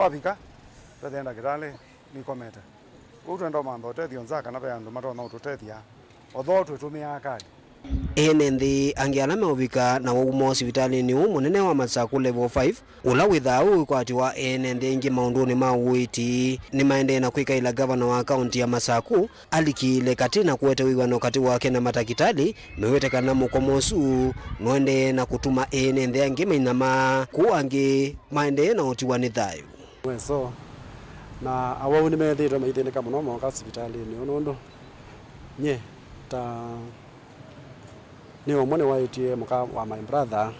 Wabika batenda kirale ni kometa utwenda mando tethio nzaka na bandu matona ututethia otho twitumia akali ene nthi angiala meuvika na umo sivitalini munene wa Masaku level 5 ula withau kwati wa ene nthi ingi maunduni ma uiti ni maende na kwikaila gavana wa kaunti ya Masaku alikile kati na kuwete wiwano kati wake na matakitali mewetekana mukomosu nwende na kutuma ene nthi angi mainama kuangi maende na utiwa ni thayu so na awau ni methitwe maithindika muno moka sivitalini unondo nye ta ni omone waitie muka wa my brother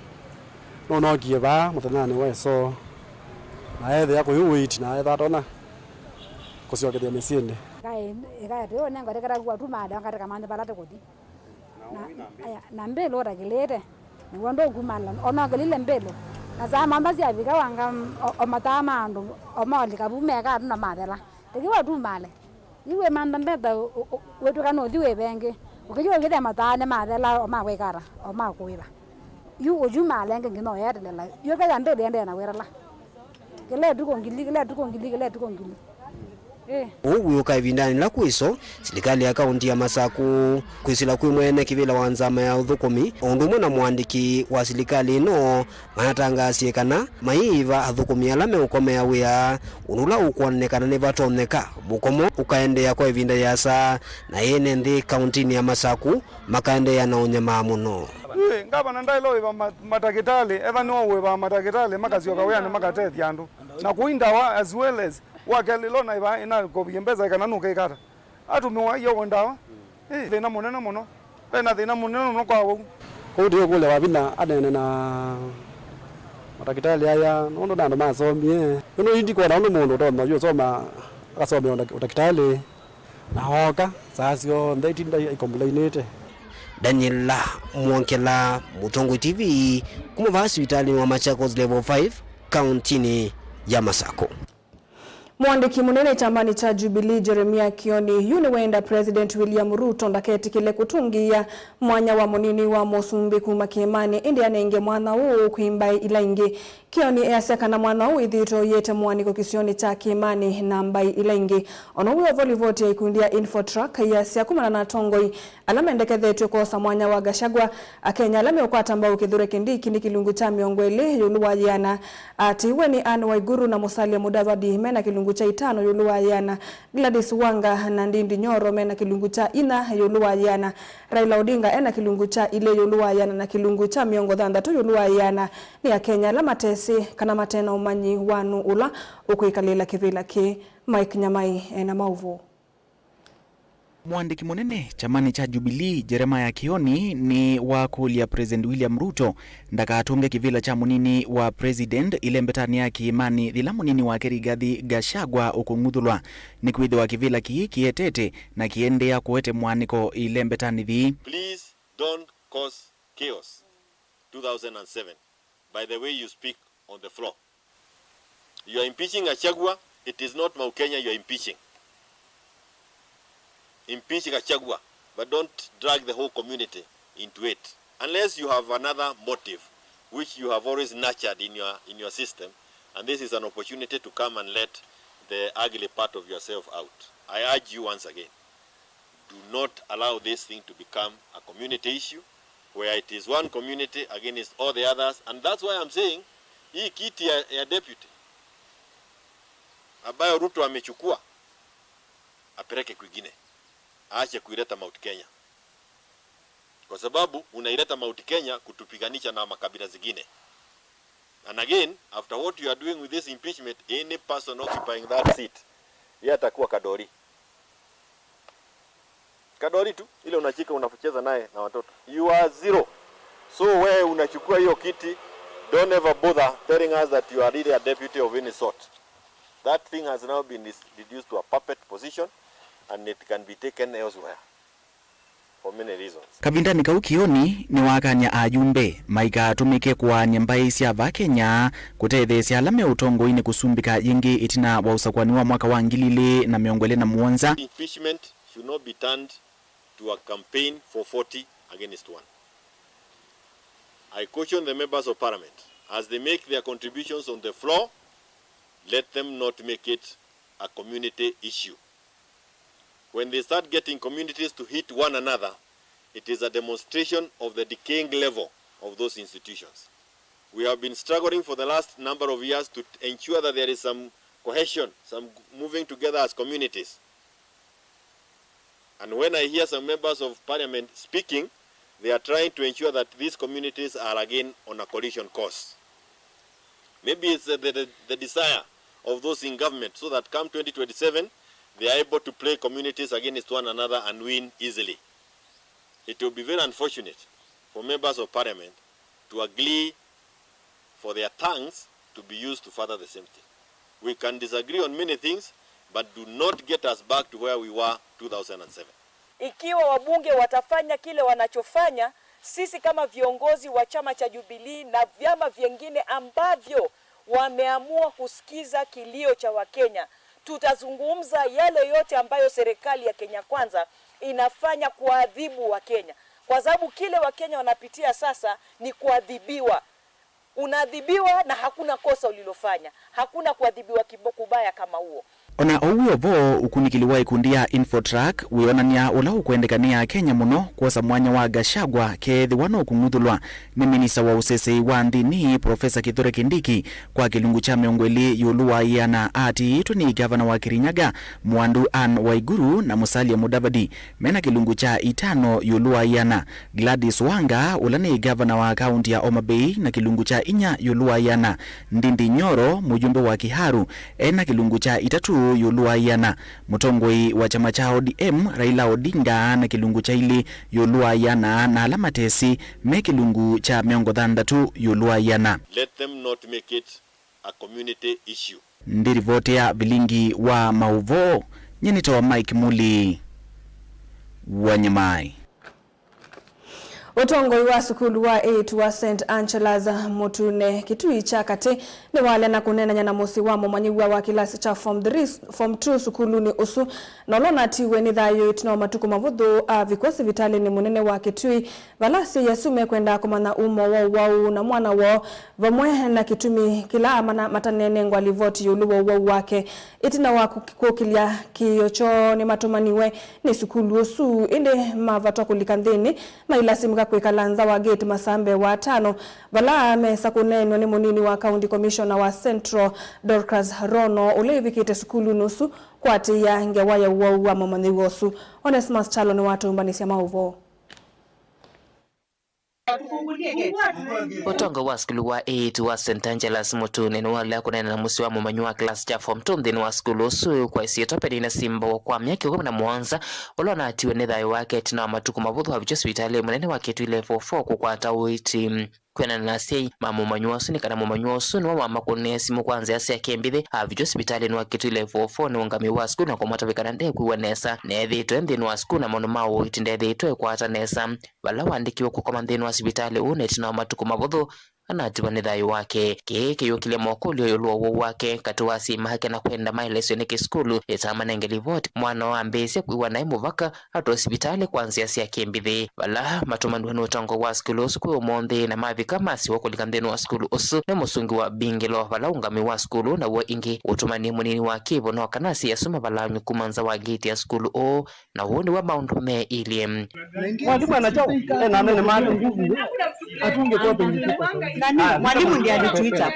no gieva muthanani we so na ethe yako yuwiti na etha tona kusiokethia misinde kai ro ne ngare kara kwa tuma da ngare kamande balate kodi na mbelo rakilete ni wondo kumala ona galile mbelo na za mamba sia vika wanga omatama ando omali kabume ka na madela tekiwa tumale iwe manda mbeta wetu kano diwe benge ukijua ngide matane madela omakwekara omakuiba yu ojuma lenge ngino yadelela yo ka yambe dende na werala kile tukongili ugu kaivindani la kwiso serikali ya kaunti ya Masaku kwisila kwi mwene kivila wa nzama ya uthukumi undumwe na mwandiki wa serikali ino manatangasie kana maiva athukumi ala meukomea wia unula ukwonekana ni vatoneka bukomo ukaendea kwa ivinda yasa na ene nthi kauntini ya Masaku makaendea na unyama muno ngaba ndailo iba matakitali etha no we matakitali makazioka wea ni makatethia andu na kuinda wa as well as wakelilo na iba ina kobiembeza kana nuke kata atumiwa iyo wendawa thina munene muno pena thina munene muno kwawo kudio kule wabina anene na matakitali aya nondo nando masomie no indi kwa naundu mundu toma yo soma akasomia utakitali na hoka sasio ndaitinda ikomplainite Daniela Mwankela Mutongo TV kumuvaa hospitali wa Machakos level 5 kauntini ya Masaku. Mwandiki munene chambani cha Jubilee Jeremiah Kioni yuniwenda President William Ruto ndaketi kile kutungia mwanya wa munini wa Mosumbi kuma Kiemani indi anenge mwana huu kuimbai ilaingi Kioni easeka na mwana huu idhito yete mwani kukisioni cha Kiemani na mbai ilaingi ono huyo volivoti ya ikundia Infotrack ya siya kumana na tongoi alama endeke dhetu kosa mwanya wa Gashagwa Kenya alame ukwata mbao kidhure kindiki ni kilungu cha miongwele yuluwa yana atiwe ni Anne Waiguru na Musalia Mudavadi mena kilungu cha itano yuluwa yana Gladys Wanga na Ndindi Nyoro mena kilungu cha ina yuluwa yana Raila Odinga ena kilungu cha ile yuluwa yana na kilungu cha miongo dhanda tu yuluwa yana ni ya Kenya la matesi kana matena umanyi wanu ula ukuikalila kivila ki Mike Nyamai ena Mauvoo. Mwandiki munene chamani cha Jubilee Jeremiah Kioni ni wa kulia President William Ruto ndaka atunge kivila cha munini wa President ile mbetani ya Kiemani thila munini wa Rigathi Gachagua ukunguthulwa ni kwithwa kivila kietete na kiendea kuwete mwaniko ile mbetani thi. Please don't cause chaos 2007 by the way you speak on the floor. You are impeaching Gachagua, it is not Mount Kenya you are impeaching. Impeach Gachagua, but don't drag the whole community into it. Unless you have another motive, which you have always nurtured in your system, and this is an opportunity to come and let the ugly part of yourself out. I urge you once again, do not allow this thing to become a community issue, where it is one community against all the others, and that's why I'm saying, hii kiti ya deputy, ambayo Ruto amechukua, apeleke kwingine. Aache kuileta Mount Kenya. Kwa sababu unaileta Mount Kenya kutupiganisha na makabila zingine. And again, after what you are doing with this impeachment, any person occupying that seat, yeye atakuwa kadori. Kadori tu, ile unachika unafucheza naye na watoto. You are zero. So wewe unachukua hiyo kiti, don't ever bother telling us that you are really a deputy of any sort. That thing has now been reduced to a puppet position. And it can be taken elsewhere for many reasons. Kavindani kau Kioni ni wakanya ajumbe maika atumike kwa nyambai sia va Kenya kutethesia alame utongo ini kusumbika yingi itina wa usakwani wa mwaka wa ngilile na miongwele na muonza. Impeachment should not be turned to a campaign for 40 against 1. I caution the members of parliament as they make their contributions on the floor, let them not make it a community issue. When they start getting communities to hit one another, it is a demonstration of the decaying level of those institutions. We have been struggling for the last number of years to ensure that there is some cohesion, some moving together as communities. And when I hear some members of parliament speaking, they are trying to ensure that these communities are again on a collision course. Maybe it's the desire of those in government so that come 2027, they are able to play communities against one another and win easily. It will be very unfortunate for members of parliament to agree for their tongues to be used to further the same thing. We can disagree on many things, but do not get us back to where we were 2007. Ikiwa wabunge watafanya kile wanachofanya, sisi kama viongozi wa chama cha Jubilee na vyama vingine ambavyo wameamua kusikiza kilio cha Wakenya, tutazungumza yale yote ambayo serikali ya Kenya Kwanza inafanya kuadhibu Wakenya. Kwa sababu kile Wakenya wanapitia sasa ni kuadhibiwa. Unaadhibiwa na hakuna kosa ulilofanya. Hakuna kuadhibiwa kubaya kama huo. Ona ouyo vo ukunikiliwa ikundia Infotrack wionania ula ukwendekania Kenya muno kwa mwanya wa Gachagua kethi wano kunguthulwa ni minisa wa usesei wa ndini Profesa Kithure Kindiki kwa kilungu cha miongweli yuluwa yana ati itu ni gavana wa Kirinyaga Mwandu Ann Waiguru na Musalia Mudavadi mena kilungu cha itano yuluwa yana Gladys Wanga ula ni gavana wa kaunti ya Homa Bay na kilungu cha inya yuluwa yana Ndindi Nyoro mujumbe wa Kiharu ena kilungu cha itatu yuluwa yana mutongoi wa chama cha ODM Raila Odinga na kilungu cha ili yuluwa yana na alama tesi me kilungu cha miongo thandatu yuluwa yana. Let them not make it a community issue. Ndirivote ya Vilingi wa Mauvoo, nyenito Mike Muli Wanyamai. Utongoi wa sukulu wa 8 wa St. Angela's Mutune kitui cha kati ni wale na kunena nyana mosi wa mwanyiwa wa kilasi cha form 2 sukulu ni usu nolona tiwe ni thayo itina matuku mavudhu vikosi vitali ni munene wa kitui valasi yasume kwenda kumana umo wau na mwana wao vamwe na kitumi kila matanene ngwali voti yuluwo wau wake itina wa kukilia kiyocho ni matumaniwe ni sukulu usu inde mavato kulikanthini mailasi kwekalanza wa gate Masambe wa 5 vala mesa kunenwa ni munini wa county commissioner wa Central Dorcas Rono ulevikite sukulu nusu kwati ya ngewaya wa mamani wosu Onesmus Chalo ni watu mbanisi ya Mauvoo. Utongo wa skulu wa 8 wa St. Angela's Mutune ni wale kunena na musi wa mumanyua class cha form 2 thini wa skulu su kwa isietopedi na simbo kwa miaka 11 ulona atiwe nithayo wake tina matuku mavudhu wa vitali munene wa kitu level 4 kukwata uiti kwena nasi mamumanyua suni kana mumanyua suni wa makune simu kwanza yasi ya kembithe avijyo hospitali ni wa kitu level 4 ni ungami wa skulu na kumata vikana nde kuwa nesa neethitwe nthini wa skulu na monumao itindethitwe kwa ata nesa vala wandikiwa kukoma nthini wa hospitali uneti na matuku mavudhu anatiwa nithayo wake keke yokile mokulio yuluwa wake katuwasi mahake na kwenda maelezo neke skulu etama nengelivoti mwana wa mbese kuiwa na imuvaka ato hospitali kwanzia siya kembithe wala matumanuenu utango wa skulu osu kuyo monde na mavi kama si wakulikanthenu wa skulu osu na musungi wa bingilo wala ungami wa skulu na uwa ingi utumani munini wa kivo na wakanasi ya suma wala nyukumanza wa gate ya skulu o na huoni wa maundu me ilie mwalimu anachao na mene maana nguvu atunge kwa penjituko mwalimu ndiye alituita.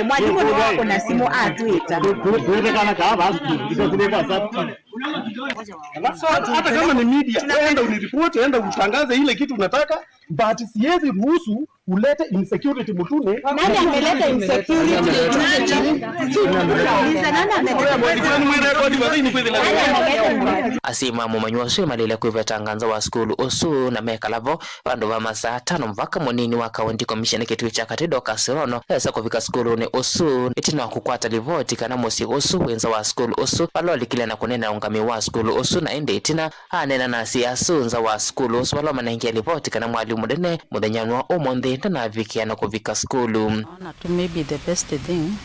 Mwalimu ndio wako na simu atuita. Hata kama ni media, enda uniripoti, enda utangaze ile kitu unataka, but siwezi ruhusu ulete insecurity Mutune. Nani ameleta insecurity? Asima mumanyua sema lile kuivatanganza wa skulu osu na mekalavo vandu va masaa 5 mvaka munini wa county commission kitui cha katido kasirono esa kuvika skulu ni osu itina kukwata livoti kana mosi osu wenza wa skulu osu paloli kile na kunena ungami wa skulu usu na indi tina anena na siasunza wa skulu usu wala manengia ripoti kana mwalimu dene mudhenyanwa umonde na vikiana kuvika skulu. To maybe the best thing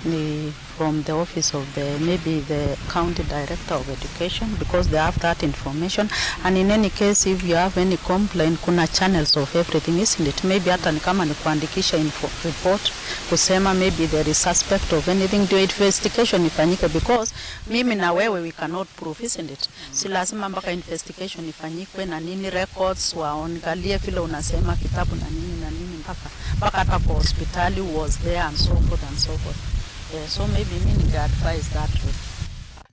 from the office of maybe the county director of education, because they have that information, and in any case if you have any complaint kuna channels of everything, isn't it? Maybe hata ni kama ni kuandikisha report kusema maybe there is suspect of anything, the investigation ifanyike, because mimi na wewe we cannot prove, isn't it? Si lazima mpaka investigation ifanyikwe na nini, records waangalie vile unasema vitabu na nini mpaka hata kwa hospitali was there and so forth and so forth. So maybe meaning to advise that way.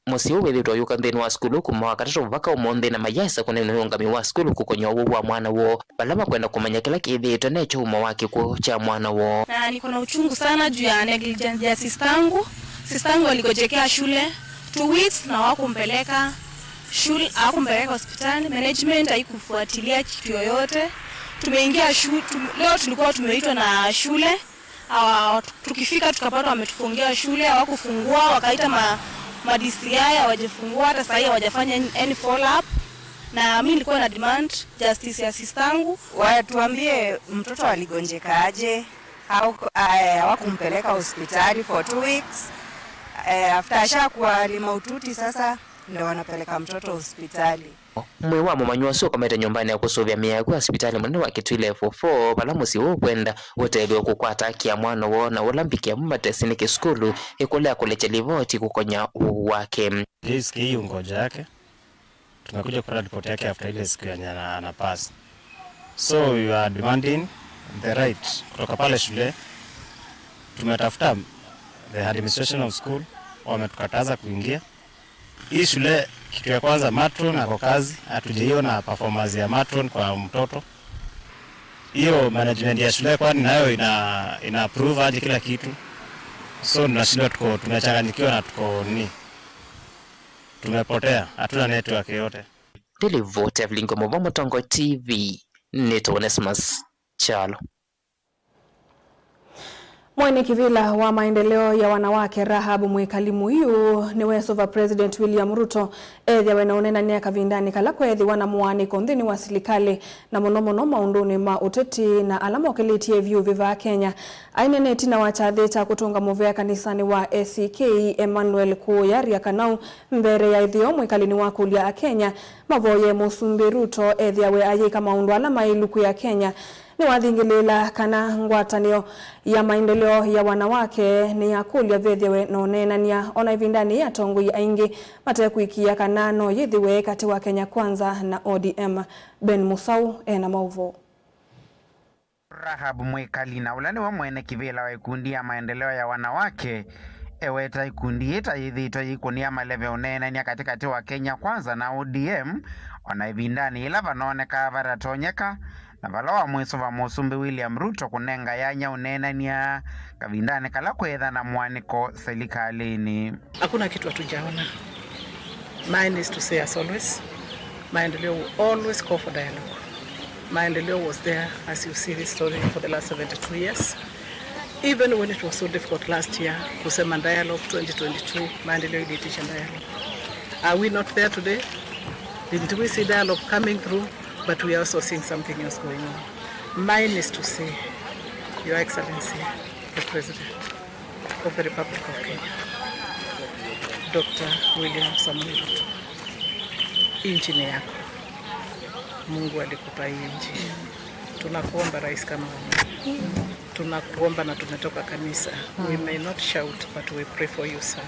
Musio wethitwa yuka nthini wa skulu kuma wakatatu mpaka umonde na mayasa kunene ungami wa skulu kukonya wa mwana wo balama kwenda kumanya kila kithitwe necho uma wake ku cha mwana wo. Na niko na uchungu sana juu ya negligence ya sistangu alikojekea shule 2 weeks na hawakumpeleka shule, hawakumpeleka hospitali, management haikufuatilia kitu yoyote. Tumeingia shule leo, tulikuwa tumeitwa na shule, tukifika tukapata wametufungia shule, hawakufungua, wakaita DCI hawajafungua, hata sasa hawajafanya any follow up. Na mimi nilikuwa na demand justice ya sistangu, watuambie mtoto aligonjeka aje, hawakumpeleka hospitali for 2 weeks. After ashakuwa limaututi sasa ndio wanapeleka mtoto hospitali. Mwe wa mumanywa sio kameta nyumbani ya kusovya mia kwa hospitali mwana wa kitwile F4 bala musi wo kwenda wote kukwata kia mwana wo na olympic mmatesi ni skulu ikolea kuleche livoti kukonya wake. Hii ngoja yake tumekuja kupata report yake after ile siku ya ana pass, so we are demanding the right kutoka pale shule. Tumetafuta the administration of school, wametukataza kuingia hii shule. Kitu ya kwanza matron ako kazi, hatujaiona performance ya matron kwa mtoto. Hiyo management ya shule kwani nayo ina approve aje kila kitu. So tunashindwa, tumechanganyikiwa na tumepotea, hatuna network yote. TVET Vilingi Mauvoo Mutongo TV Onesmus Chalo. Mwene kivila wa maendeleo ya wanawake Rahabu Mwikalimu yu ni weso va President William Ruto ethia wenaonena ni akavindani kala kwethi wana Mwaani konthini wa silikali na munomono maunduni ma uteti na alama okelitie vyu viva Kenya. Aineneti na wachathita kutunga muvea kanisani wa ACK Emmanuel Kuyaria Kanau mbere ya ithio Mwikalini wa kulia Kenya Mavoye Musumbi Ruto ethia we ayika maundu alama iluku ya Kenya ni wathingilila kana ngwatanio ya maendeleo ya wanawake ni akulia vethewe nonenania ona ivindani ya tongo ya aingi matekuikia kana no yithiwe kati wa Kenya Kwanza na ODM. Ben Musau na Mauvoo. Rahabu Mwikali na ulani wa mwene kivila wa ikundi ya maendeleo ya wanawake eweta ikundi ita yithito yikunia maleve unenania katikati wa Kenya Kwanza na ODM ona ivindani ila vanoneka varatonyeka na valawa mweso va Musumbi William Ruto kunenga yanya unenania kavindane kala kwetha na mwaniko serikalini. Hakuna kitu hatujaona. Mine is to say as always, maendeleo will always call for dialogue. Maendeleo was there, as you see this story, for the last 72 years. Even when it was so difficult last year, kusema dialogue 2022, maendeleo iliitisha dialogue. Are we not there today? Didn't we see dialogue coming through? But we are also seeing something else going on. Mine is to say, Your Excellency, the President of the Republic of Kenya, Dr. William Samoei Ruto, inchi ni yako. Mungu alikupa hii inchi. Tunakuomba rais kama wewe. Tunakuomba na tumetoka kanisa. We may not shout, but we pray for you, sir.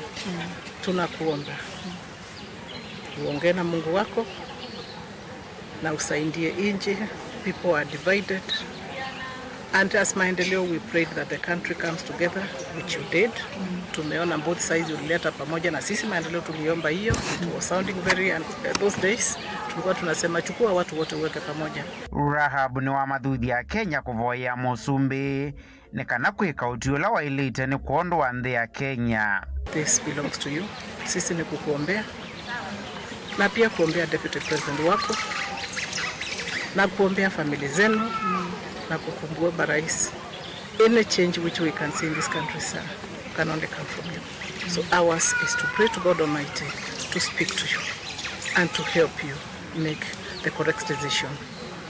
Tunakuomba. Uongee na Mungu wako. Na usaidie inchi. People are divided. And as maendeleo, we prayed that the country comes together, which you did. Tumeona both sides ulileta pamoja na sisi maendeleo tuliomba hiyo. It was sounding very, and those days tulikuwa tunasema chukua watu wote uweke pamoja. Rahabu ni wa mathudi ya Kenya kuvoya Musumbi ni kana kwika utiula wa ilite ni kuondo wa ndhi ya Kenya. This belongs to you. Sisi ni kukuombea na pia kuombea deputy president wako na kuombea family zenu na kukumbua rais. Any change which we can see in this country, sir, can only come from you. So ours is to pray to God Almighty to speak to you and to help you make the correct decision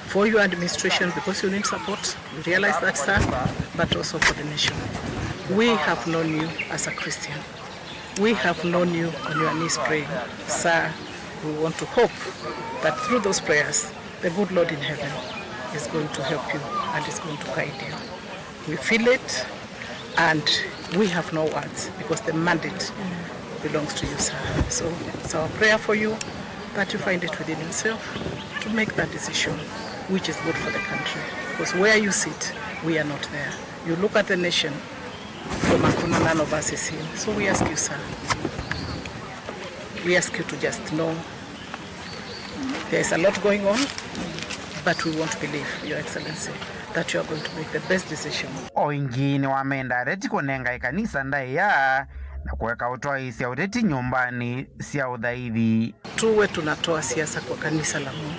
for your administration, because you need support. We realize that, sir, but also for the nation. We have known you as a Christian. We have known you on your knees praying. Sir, we want to hope that through those prayers, the good Lord in heaven is going to help you and is going to guide you. We feel it, and we have no words because the mandate belongs to you, sir. So it's our prayer for you that you find it within yourself to make that decision which is good for the country. Because where you sit, we are not there. You look at the nation, from Akuna, none of us is here. So we ask you, sir, we ask you to just know there is a lot going on, but we want to believe, Your Excellency, that you are going to make the best decision. Oingine wameenda reti kunenga ikanisa ndai ya na kuweka utoi sia uteti nyumbani sia udhaivi. Tuwe tunatoa siasa kwa kanisa la Mungu.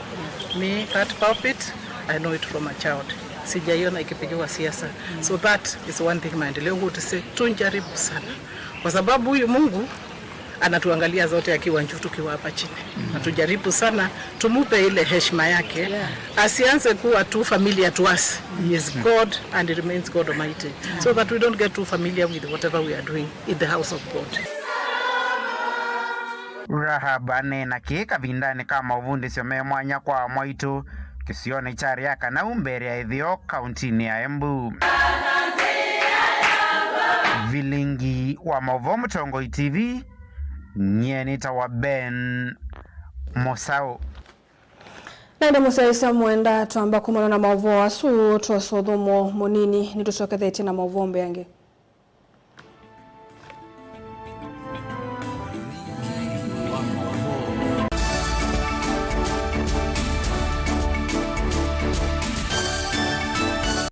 Me, that pulpit, I know it from a child. Sijaiona ikipigiwa siasa. So that is one thing maendeleo wote say tunjaribu sana. Kwa sababu huyu Mungu anatuangalia zote akiwa juu tukiwa hapa chini. Na tujaribu sana tumupe ile heshima yake. Asianze kuwa too familiar to us. He is God and he remains God Almighty. So that we don't get too familiar with whatever we are doing in the house of God. Rahabane na kika vindani kama uvundi siome mwanya kwa mwaitu kisione chari yaka na umberi ya idhio kauntini ya Embu. Vilingi wa Mauvoo Mtongoi TV, nyenita wa Ben Mosao. Naenda musaisa mwenda tuamba kumana na Mauvoo asu tuwasodhomo monini nitushokethete na Mauvoo mbeange.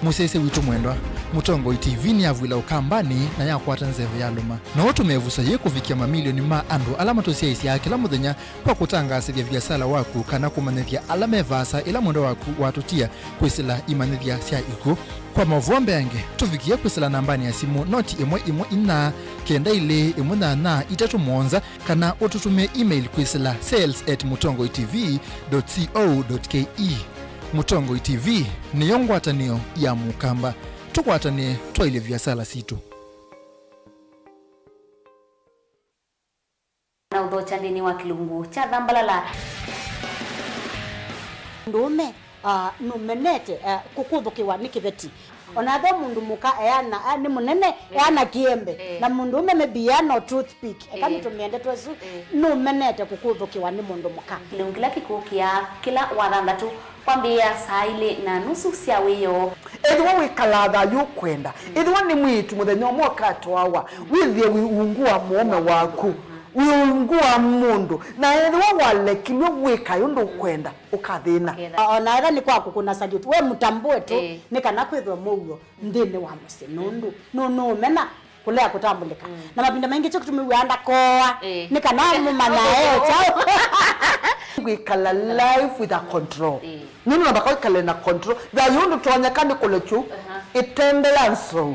Musese witu mwendwa Mtongoi TV ni avwila ukambani na yakwata nzeve ya luma na watu mevusa ye kufikia mamilioni ma andu alama tosia isi ya kila muthenya kwa kutangasa vya biashara waku kana kumanethia alama evasa ila mwendo waku watutia kwisila imanethia sia iku kwa Mauvoo mbeange tufikia kwisila nambani ya simu noti imwe ina kenda ile imwe na itatu mwonza kana ututume email kwisila sales@mutongoitv.co.ke. Mtongoi TV ni yongwatanio ya mukamba tukwatanie twaile vyasala situ na udhochandini wa kilungu cha dhambalala ndume numenete kukudhukiwa ni TVET onatho mundu muka eana ni munene eana kiembe na mundu mebiano toothpick ekamitumende twesu numenete kukudhukiwa ni mundu muka kila kikukia kila wathandatu kwambia saa ile na nusu cia wiyo edwa wikalatha yukwenda edwa ni mwitu muthenya mwoka twawa withie wiungua muome waku wiungua mundu na edwa walekilwe wika yundu kwenda ukathina ona ega ni kwaku kuna salute we mutambue tu ni kana kwithwa mugo ndine wa muse nundu no mena kulea kutambulika na mapinda mengi cyo kutumiwanda koa ni kana mumana chao we kala life with a control nini nabaka kala na control da yundu twanyakani kulechu itembelanso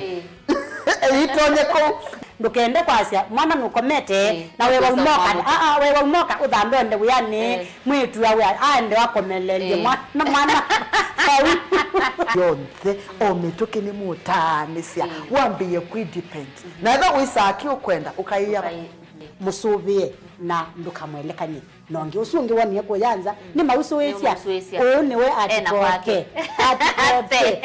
itonyeko ndukende kwasia mwana nukomete na wewe umoka wewe umoka udhambe nde yani mwitu yawe ande wakomelele mwana yonze ometoke ni mutanisia wambiye ku depend na eba wisaki ukwenda ukaiya musubie na ndukamwelekanye nonge usungi waniye kuyanza ni mauso wesia niwe atikwake atikwake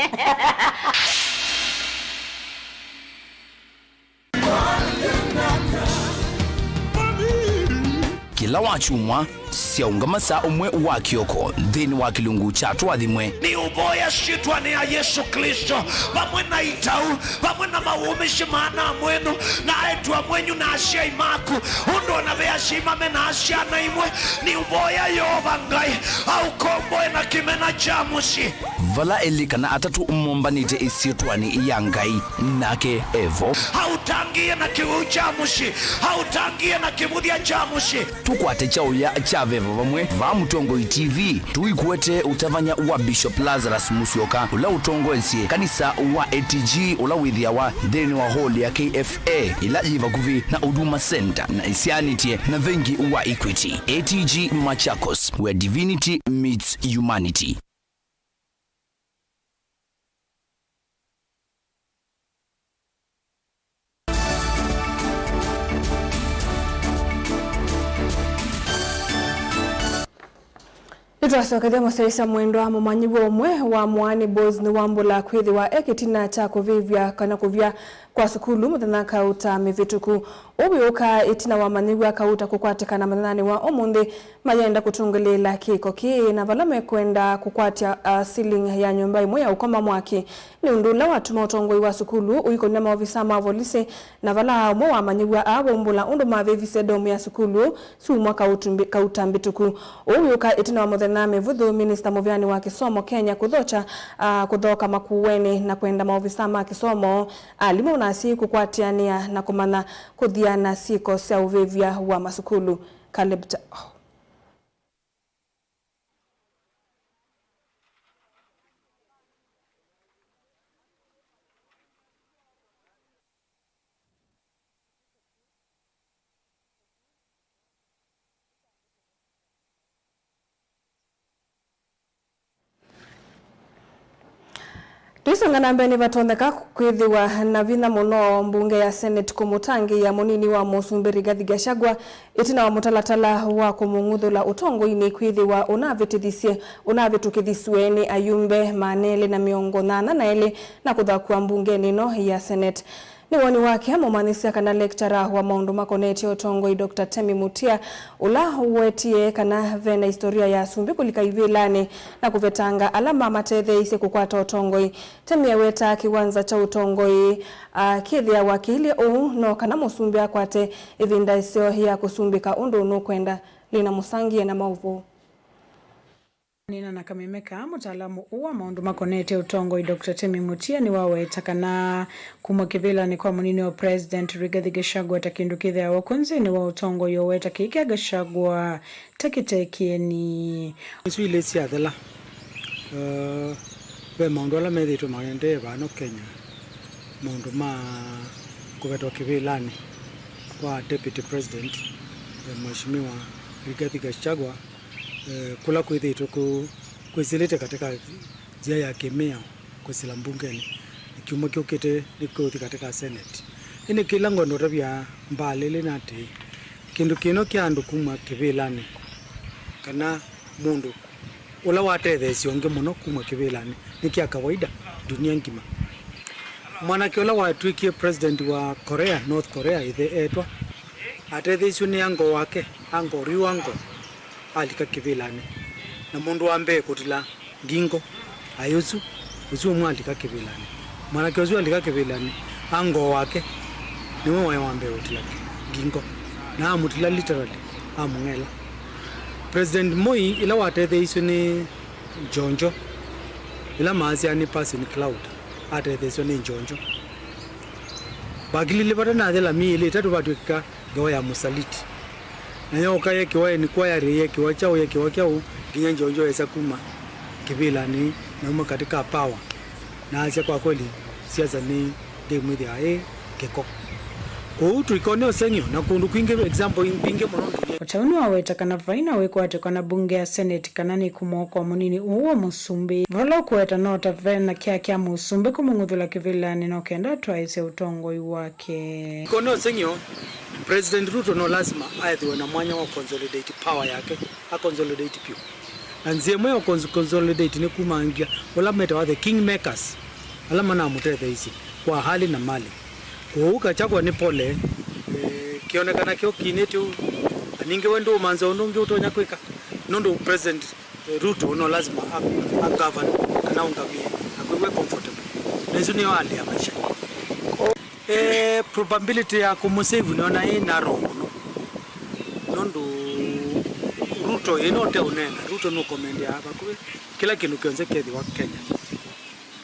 kila wachumwa siaunga masa umwe wa kioko dhini wa kilungu cha twathimwe ni uboya shitwa ni ya Yesu Kristo pamwe na itau pamwe na maumishi maana mwenu na etwa mwenyu na ashia imaku undo na vea shimame na ashia na imwe ni uboya yoba ngai au komboe na kimena jamushi vala elikana atatu mombanite isiotwani ya Ngai nake Evo hautangie na kiu cha mushi hautangie na kimudia cha mushi tukwate chao ya chavevo vamwe va Mutongoi TV tuikuete utavanya wa Bishop Lazarus Musyoka ula utongoesie kanisa wa ATG ula withia wa theni wa hall ya KFA ila jiva kuvi na Huduma Center na Isianitie na vengi wa Equity. ATG Machakos, where divinity meets humanity. Itwasokedia musaisa mwendo wa mumanyibu omwe wa Mwaani boys ni wambula kwithi wa ekitina cha kuvivya kana kuvya kwa sukulu muthana kauta mivituku ubiuka itina wa manyibu akauta kukwatikana mathanani wa omundi mayenda kutungulela kiko ki na valame kwenda kukwatia ceiling ya nyumba imwe ya ukoma mwaki ni undula watuma utongoi wa sukulu uikonia maofisa mavolisi na vala umwe wa manyibu abombula undu mavivise domu ya sukulu su mwaka kauta mbituku ubiuka itina wa muthana mevuthu Minister Muvyani wa kisomo Kenya kuthoka makuweni na kwenda maofisa ma kisomo alimu nasi kukwatiania na kumana kuthiana siko cia uvivya wa masukulu Kalebta. Tuisongana mbeni vatondeka kwithiwa na vina muno mbunge ya Senate kumutangi ya munini wa Musumbi Rigathi Gachagua itina wa mutalatala wa kumung'uthula utongo-ini kwithiwa unavitukithisweni ayumbe manele na miongo 8 na kuthakua mbungeni no ya Senate. Ni woni wake mumanisia kana lecturer wa maundu makoneti utongoi Dr. Temi Mutia ula wetie kana vena historia ya sumbi kulika ivilani na kuvetanga alama matethe ise kukwata utongoi. Temi aweta kiwanza cha utongoi kithia wakili no kana musumbi akwate ivinda isio ya kusumbika undu no kwenda lina musangie na Mauvoo. Nina na kamemeka mutaalamu uwa maundu makonete utongoi Dr. Temi Mutia ni wawe takana kumwakivila ni kwa munini wa President Rigathi Gachagua takindukithe ya wakunzi ni wa utongo yowe takike Gachagua takiteki ni Swile siadela be maundu ala medhitu maende vano Kenya maundu ma kuveto kivilani kwa Deputy President Mheshimiwa Rigathi Gachagua kula kwithitu kwisilite katika njia ya kimea kwisila mbungeni ikiuma kiukite nikuthi katika Senate ini kila ngondo tabia mbalile nati kindu kino kyandu kuma kivilani kana mundu ula watethesio nge muno kuma kivilani ni kia kawaida dunia ngima mwana kiola watwikie president wa Korea North Korea ithe etwa atethesio ni ango wake ango riwango alika kivilani na mundu ambe kutila ngingo ayuzu uzu mwalika kivilani mwana kiozu alika kivilani ango wake niwe wambe kutila ngingo na amutila literally amungela President Moi ila watete isu ni Njonjo ila maasi ani pasi ni cloud atete isu ni Njonjo bagili libata na adela miili tatu batuika gawa ya musaliti na yoka ye kiwa ni kwa ya reye kiwa chao ye kiwa kyao kinya Njonjo esa kuma kivilani na uma katika power na asia kwa kweli siasa ni game ya keko kuutu ikoneo senyo na kundu kwinge example impinge muno Wataunu waweta kana vaina wekwate kana bunge ya Senate kanani kumoko munini uwa Musumbi vala kuweta nota vena kia Musumbi kumungudhula kivilani na kenda twaise utongoi wake ikoneo senyo President Ruto no lazima aethiwe na mwanya wa consolidate power yake a consolidate pio na nziemwe wa consolidate ni kumangia wala meta wa the kingmakers alama na mutethe isi kwa hali na mali kuuka chakwa ni pole kionekana kio kinetu ninge wendo manzo ndonge utonya kweka nondo President Ruto no lazima a govern kana ungavi akwe comfortable nezo ni hali ya maisha probability ya kumusave niona ina rongo nondo Ruto inote unena Ruto no comment hapa kwa kila kintu kionze kethi wa Kenya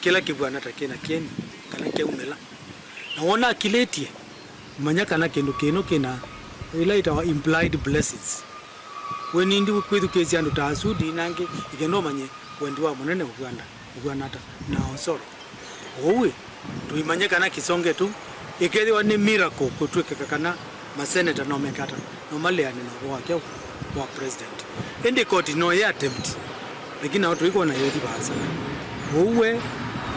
kila kibwana takena keni kana ke umela na wona akiletie manya kana kendo keno kena ilaita wa implied blessings when indi kwithu kesi andu taasudi nange igeno manye wendi wa munene uganda na osoro owe tuimanye kana kisonge tu ikedi wa ni miracle kutweka kana maseneta no mekata no maleane no wake wa president indi court no ya attempt lakini watu iko na yodi basa owe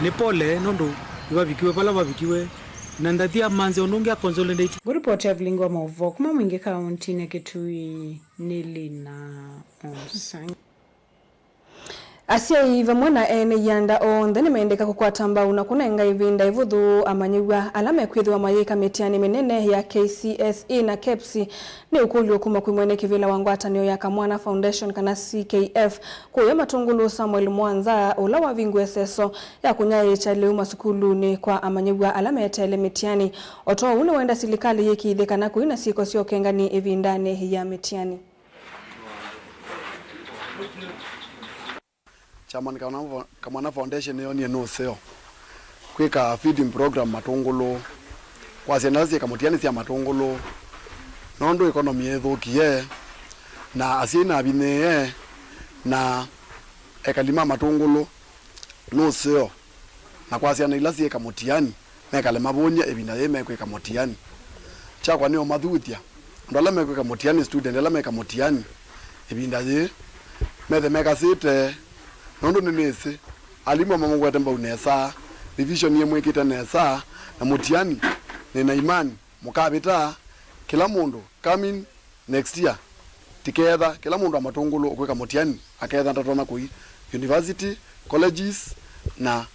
ni pole nondo ibabikiwe pala babikiwe na ndathia manze onungia consolidate Guripoti ya Vilingi wa Mauvoo kuma mwingi kaunti na Kitui nilina Osang. Asia vamwe na ene yanda onthe nimeendeka kukwata mbau na kunenga ivinda ivuthu amanyigwa alama kwithwa mayika mitiani minene ya KCSE na KEPSI ni ukulio kuma kwimwene kivila wa ngwatanio ya Kamwana Foundation kana CKF kuya matungulu Samuel Mwanza ula wa vingu eseso ya kunyaye chale umasukulu kwa amanyigwa alama ya tele mitiani otoa ule wenda silikali yeki idhekana kuina siko sio kengani ivindane ya mitiani. Chairman Kamwana Foundation yoni no seo kwika feeding program matongolo kwasianazi kamutiani sia matongolo nondo economy ethukie na asina bine na ekalima matongolo no seo na kwasiana ilasi kamutiani na kalema bonya ebina yeme kwika mutiani chakwa ni omathutia ndola mekwika mutiani student la meka mutiani ebinda ye methe meka site nondo nenese alimo mamungu atemba unesa division yemwe kita nesa na mutiani nina imani mukabita kila mundu coming next year together kila mundu amatongolo okweka mutiani aketha ndatona kui university colleges na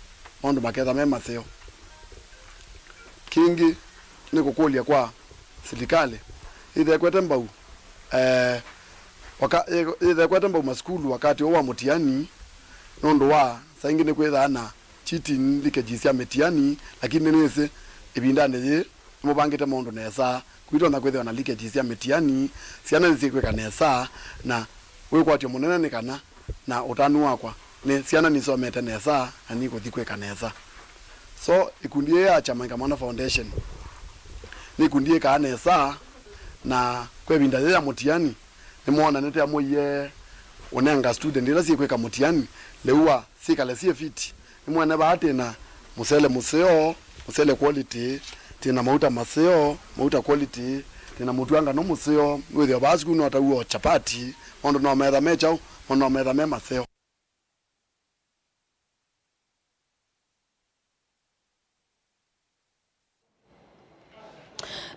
mundu maketha mema seo kingi ni kukulia kwa serikali ile kwete mbau ile kwete mbau maskulu wakati wa mutiani nondo wa saingine kwetha na cheating likejisia metiani lakini nese ibindane ye mubangite mondo nesa kwitona kwetha na likejisia metiani siana nisikweka nesa na we kwatyo munene nikana na utanu wakwa ne siana nisomete nesa na niko thikweka nesa so ikundie ya chama Kamwana Foundation nikundie ka nesa na kwebinda ya mutiani nimona nete amoye onenga student ila sikweka mutiani lewa sikale sie fiti nimwana bahati na musele quality tina mauta maseo mauta quality tina mutuanga no museo wethio basi kuno atauo chapati ondo no metha mecha ono metha me maseo.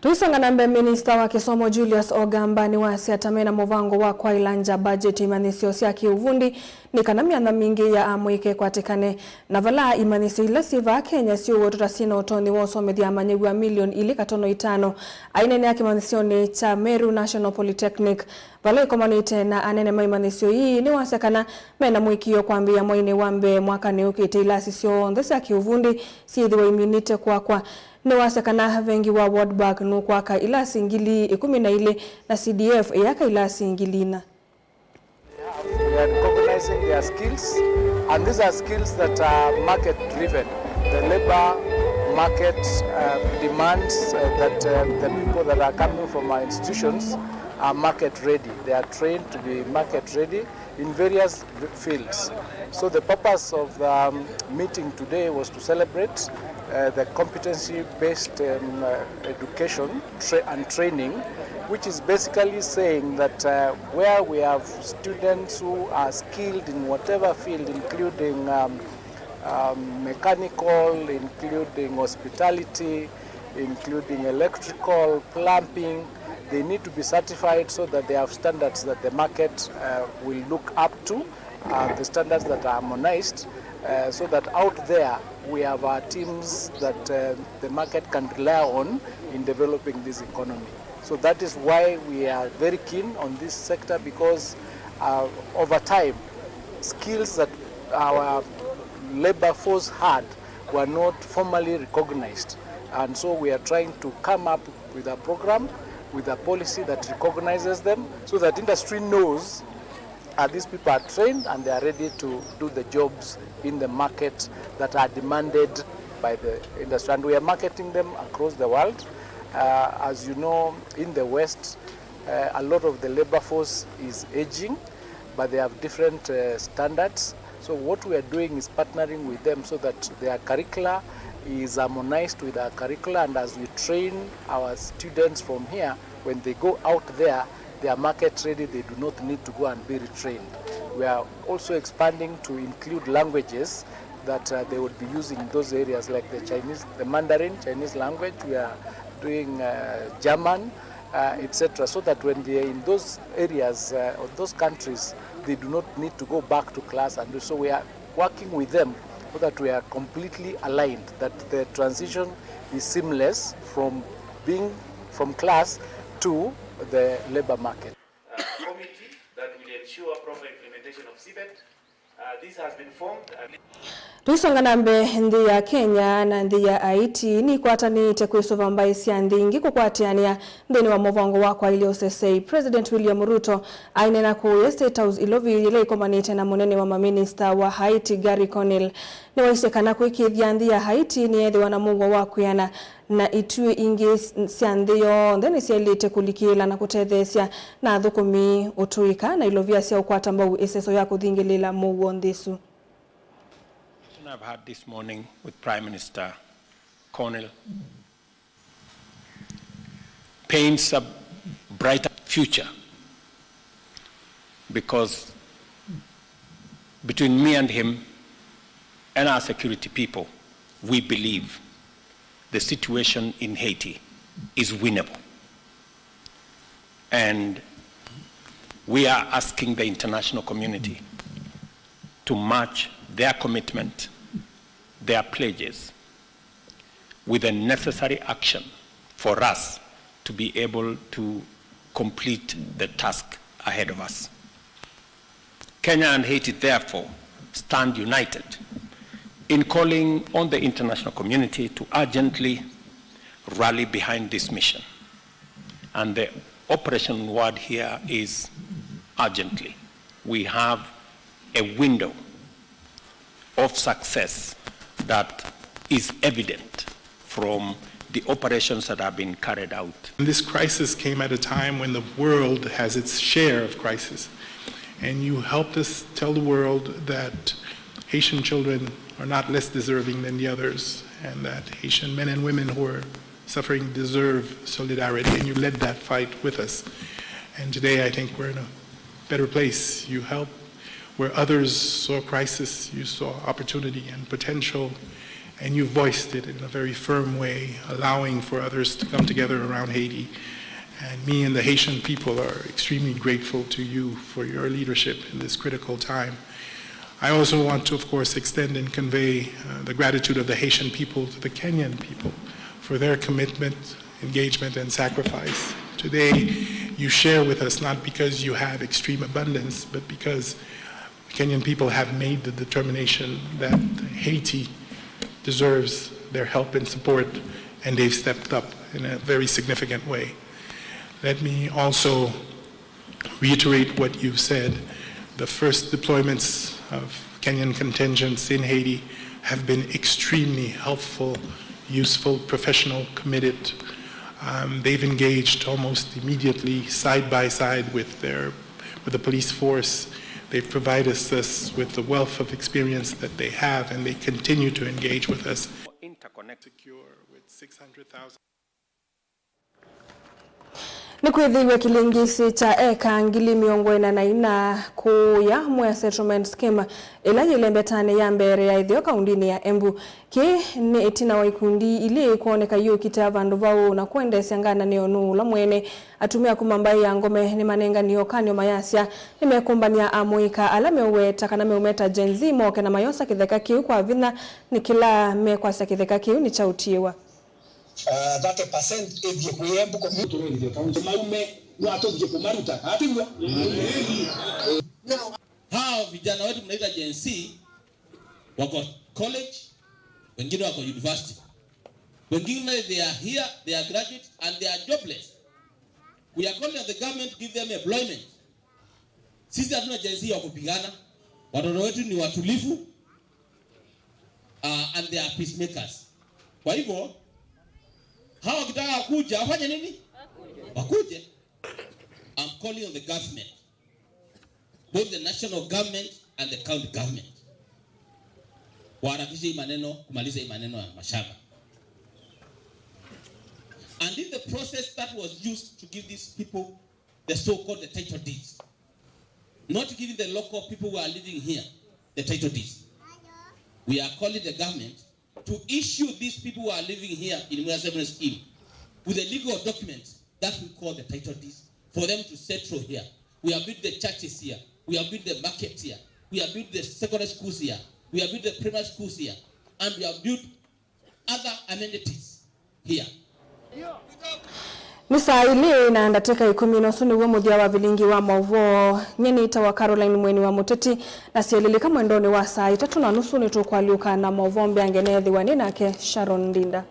Tuisonga nambe Minister wa Kisomo Julius Ogamba ni wasi atamena muvango wa kwa ilanja budget imanisio siya kiuvundi ni kanamia na mingi ya amuike kwa tekane na vala imanisio ila siva Kenya siyo wotuta sina otoni woso media manyegwa milion ili katono itano ainene ya kimanisio ni cha Meru National Polytechnic vala ikomanite na anene maimanisio hii ni wasi akana mena muikio kwa ambia moine wambe mwaka ni ukite ila sisio ndesi ya kiuvundi siidhiwa imunite kwa ni wasekana vengi wa World Bank nukwaka ila singili 12 na CDF yaka ila singilina. We are recognizing their skills, and these are skills that are market driven. The labor market demands that the people that are coming from our institutions are market ready. They are trained to be market ready in various fields. So the purpose of the meeting today was to celebrate the competency-based education and training, which is basically saying that where we have students who are skilled in whatever field, including mechanical, including hospitality, including electrical, plumbing, they need to be certified so that they have standards that the market will look up to, the standards that are harmonized, so that out there we have our teams that the market can rely on in developing this economy. So that is why we are very keen on this sector, because over time, skills that our labor force had were not formally recognized. And so we are trying to come up with a program, with a policy that recognizes them, so that industry knows these people are trained and they are ready to do the jobs in the market that are demanded by the industry. And we are marketing them across the world. As you know, in the West, a lot of the labor force is aging, but they have different standards. So what we are doing is partnering with them so that their curricula is harmonized with our curricula, and as we train our students from here, when they go out there, they are market ready, they do not need to go and be retrained. We are also expanding to include languages that they would be using in those areas, like the Mandarin, Chinese language. We are doing German, etc., so that when they are in those areas or those countries, they do not need to go back to class. And so we are working with them so that we are completely aligned, that the transition is seamless from being from class to the labor market. Committee that will ensure proper implementation of TVET. This has been formed. Tusonga nambe ndi ya Kenya na ndi ya Haiti ni kwatanite kwisova mbaisi ya ndingi kukwatiania ndeni wa movango wako ili osesei President William Ruto ainena ku State House ilovi ile ikomanite na monene wa maminista wa Haiti Gary Conil ni waisekana kuikithia ndi ya Haiti ni edhi wana Mwavu wako yana na itue ingi siandiyo ndeni sielite kulikila na kutethesia na dhukumi utuika na ilovia siya ukwata mbau eseso ya kuthingilila Mwavu ndisu. I've had this morning with Prime Minister Cornell paints a brighter future, because between me and him and our security people, we believe the situation in Haiti is winnable. And we are asking the international community to match their commitment, their pledges, with the necessary action for us to be able to complete the task ahead of us. Kenya and Haiti, therefore, stand united in calling on the international community to urgently rally behind this mission. And the operation word here is urgently. We have a window of success that is evident from the operations that have been carried out. This crisis came at a time when the world has its share of crisis. And you helped us tell the world that Haitian children are not less deserving than the others, and that Haitian men and women who are suffering deserve solidarity, and you led that fight with us. And today I think we're in a better place. You helped where others saw crisis, you saw opportunity and potential, and you voiced it in a very firm way, allowing for others to come together around Haiti. And me and the Haitian people are extremely grateful to you for your leadership in this critical time. I also want to, of course, extend and convey the gratitude of the Haitian people to the Kenyan people for their commitment, engagement, and sacrifice. Today, you share with us not because you have extreme abundance, but because Kenyan people have made the determination that Haiti deserves their help and support, and they've stepped up in a very significant way. Let me also reiterate what you've said. The first deployments of Kenyan contingents in Haiti have been extremely helpful, useful, professional, committed. They've engaged almost immediately, side by side with the police force. They've provided us with the wealth of experience that they have, and they continue to engage with us. Interconnect secure with 600,000. Nikwithiwe kilingisi cha eka ngili miongo na ina kuya mwe settlement scheme ila yilembetane ya mbere ya ithio kaundini ya Embu ki ni itina wa ikundi ili kuoneka yu kita vandu vao na kuendesya ngana ni onu la mwene atumia kumambai ya ngome ni manenga ni okanyo mayasya nimekumbania amuika alame uweta kana meumeta jenzi moke na mayosa kitheka kiu kwa vina ni kila mekwasa kitheka kiu ni chautiwa 30% evye kuyembu kwa mtu ndio kaunti marume watu vije kumaruta hatigwa hao vijana wetu mnaita Gen Z wako college, wengine wako university, wengine they are here, they are graduates and they are jobless. We are calling on the government to give them employment. Sisi hatuna jinsi ya kupigana. Watoto wetu ni watulivu and they are peacemakers. Kwa hivyo hawa wakitaka kuja wafanye nini? Wakuje. I'm calling on the government, both the national government and the county government, waharakishe hii maneno, kumaliza hii maneno ya mashamba. And in the process that was used to give these people the so-called the title deeds, not giving the local people who are living here the title deeds, we are calling the government to issue these people who are living here in Mwaani scheme with the legal documents that we call the title deeds, for them to settle here. We have built the churches here. We have built the market here. We have built the secondary schools here. We have built the primary schools here. And we have built other amenities here. Misaili na ndateka 10 niguo muthia wa Vilingi wa Mauvoo nyeni ita wa Caroline Mweni wa Muteti na sieleleka mwendoni wa saa 3:30 ni tukwaliuka na Mauvoo mbiangenethi wa WINAKE Sharon Ndinda.